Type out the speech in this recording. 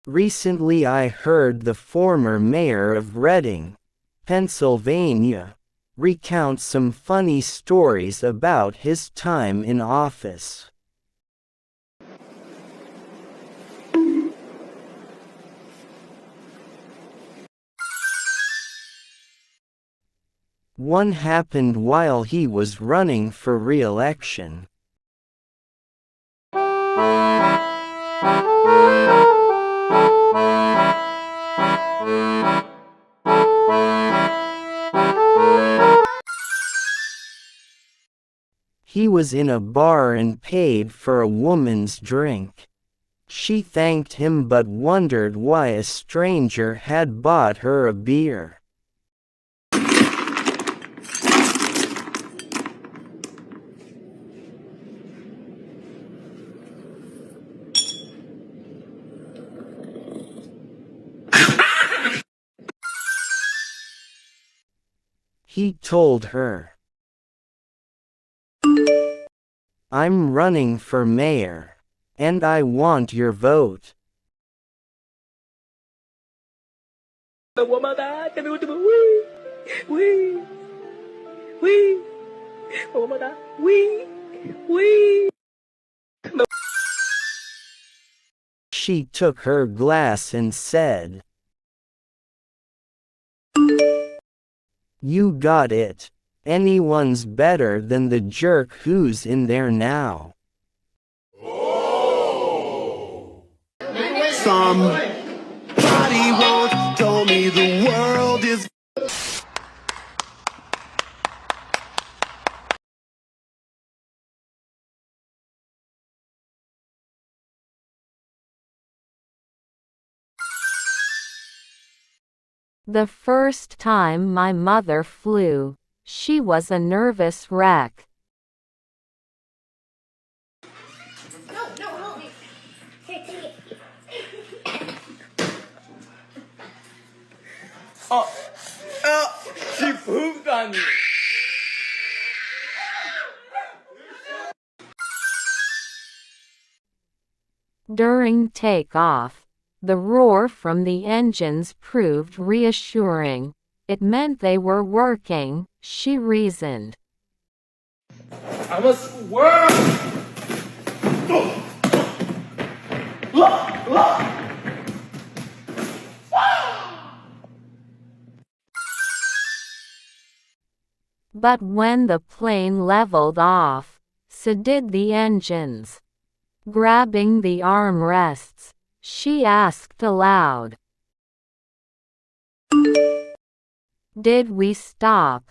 Recently I heard the former mayor of Reading, Pennsylvania, recount some funny stories about his time in office. One happened while he was running for re-election. He was in a bar and paid for a woman's drink. She thanked him but wondered why a stranger had bought her a beer. He told her, "I'm running for mayor, and I want your vote." She took her glass and said, "You got it. Anyone's better than the jerk who's in there now." Somebody once told me the world is The first time my mother flew, she was a nervous wreck. No, help me. Here, take it. She pooped on me. During takeoff, the roar from the engines proved reassuring. It meant they were working, she reasoned. I'm a squirrel. But when the plane leveled off, so did the engines. Grabbing the armrests, she asked aloud, "Did we stop?"